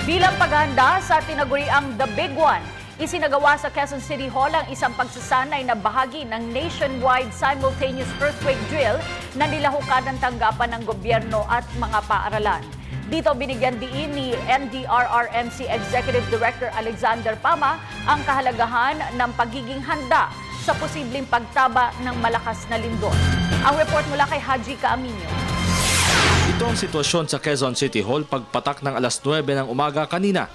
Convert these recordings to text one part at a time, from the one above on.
Bilang paghahanda sa tinaguriang The Big One, isinagawa sa Quezon City Hall ang isang pagsasanay na bahagi ng nationwide simultaneous earthquake drill na nilahukan ng tanggapan ng gobyerno at mga paaralan. Dito binigyan diin ni NDRRMC Executive Director Alexander Pama ang kahalagahan ng pagiging handa sa posibleng pagtaba ng malakas na lindol. Ang report mula kay Haji Kaaminyo. Ito ang sitwasyon sa Quezon City Hall pagpatak ng alas 9 ng umaga kanina.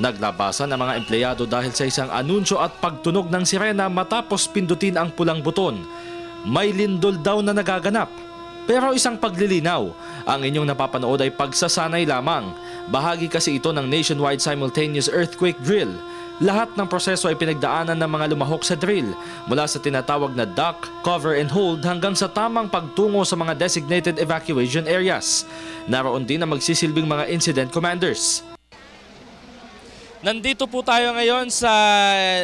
Naglabasan ang mga empleyado dahil sa isang anunsyo at pagtunog ng sirena matapos pindutin ang pulang buton. May lindol daw na nagaganap. Pero isang paglilinaw, ang inyong napapanood ay pagsasanay lamang. Bahagi kasi ito ng nationwide simultaneous earthquake drill. Lahat ng proseso ay pinagdaanan ng mga lumahok sa drill, mula sa tinatawag na duck, cover and hold hanggang sa tamang pagtungo sa mga designated evacuation areas. Naroon din ang magsisilbing mga incident commanders. Nandito po tayo ngayon sa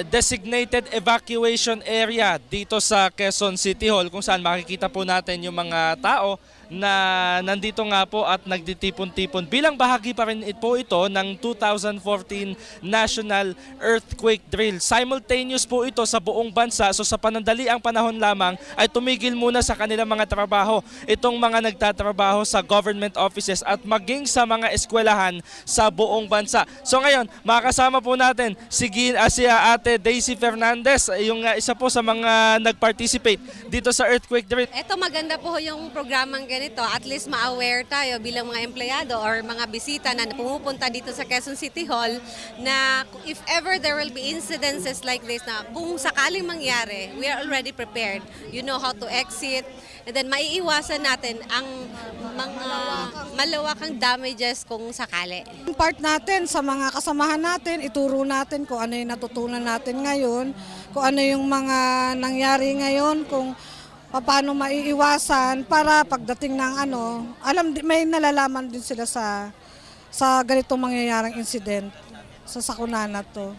designated evacuation area dito sa Quezon City Hall, kung saan makikita po natin yung mga tao na nandito nga po at nagtitipon-tipon. Bilang bahagi pa rin po ito ng 2014 National Earthquake Drill. Simultaneous po ito sa buong bansa, so sa panandaliang panahon lamang ay tumigil muna sa kanilang mga trabaho itong mga nagtatrabaho sa government offices at maging sa mga eskwelahan sa buong bansa. So ngayon, makakasama po natin si Ate Daisy Fernandez, yung isa po sa mga nag-participate dito sa earthquake drill. Ito maganda po yung programang ganito. At least ma-aware tayo bilang mga empleyado or mga bisita na pumupunta dito sa Quezon City Hall na if ever there will be incidences like this na kung sakaling mangyari, we are already prepared. You know how to exit and then maiiwasan natin ang mga malawakang damages kung sakali. Yung part natin sa mga kasamahan natin, ituro natin kung ano yung natutunan natin ngayon, kung ano yung mga nangyari ngayon, kung paano maiiwasan para pagdating ng may nalalaman din sila sa ganitong mangyayaring incident sa sakuna na to.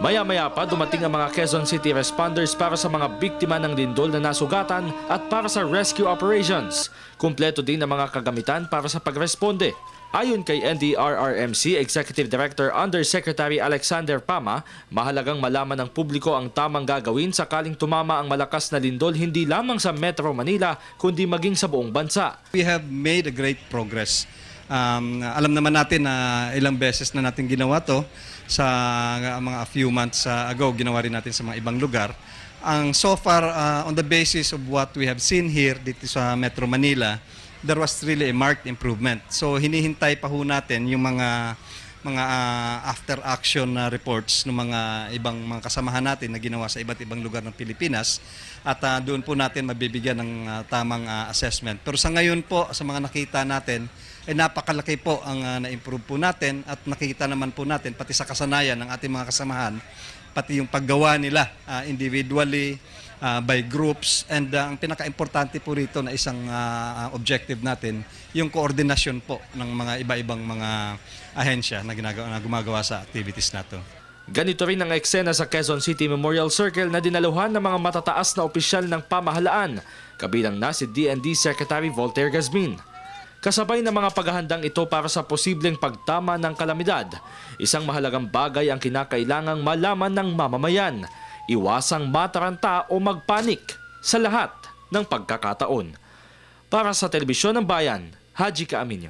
Maya-maya pa dumating ang mga Quezon City responders para sa mga biktima ng lindol na nasugatan at para sa rescue operations. Kumpleto din ang mga kagamitan para sa pagresponde. Ayon kay NDRRMC Executive Director Undersecretary Alexander Pama, mahalagang malaman ng publiko ang tamang gagawin sakaling tumama ang malakas na lindol hindi lamang sa Metro Manila kundi maging sa buong bansa. We have made a great progress. Alam naman natin na ilang beses na natin ginawa to sa mga few months ago, ginawa rin natin sa mga ibang lugar. So far, on the basis of what we have seen here dito sa Metro Manila, there was really a marked improvement. So hinihintay pa ho natin yung mga after action reports ng mga ibang mga kasamahan natin na ginawa sa iba't ibang lugar ng Pilipinas at doon po natin mabibigyan ng tamang assessment. Pero sa ngayon po, sa mga nakita natin, ay napakalaki po ang na-improve po natin at nakikita naman po natin pati sa kasanayan ng ating mga kasamahan, pati yung paggawa nila individually, by groups, and ang pinaka-importante po rito na isang objective natin, yung koordinasyon po ng mga iba-ibang mga ahensya na gumagawa sa activities nato. Ganito rin ang eksena sa Quezon City Memorial Circle na dinaluhan ng mga matataas na opisyal ng pamahalaan, kabilang na si DND Secretary Voltaire Gazmin. Kasabay ng mga paghahandang ito para sa posibleng pagtama ng kalamidad, isang mahalagang bagay ang kinakailangang malaman ng mamamayan. Iwasang mataranta o magpanik sa lahat ng pagkakataon. Para sa Telebisyon ng Bayan, Haji Kaaminyo.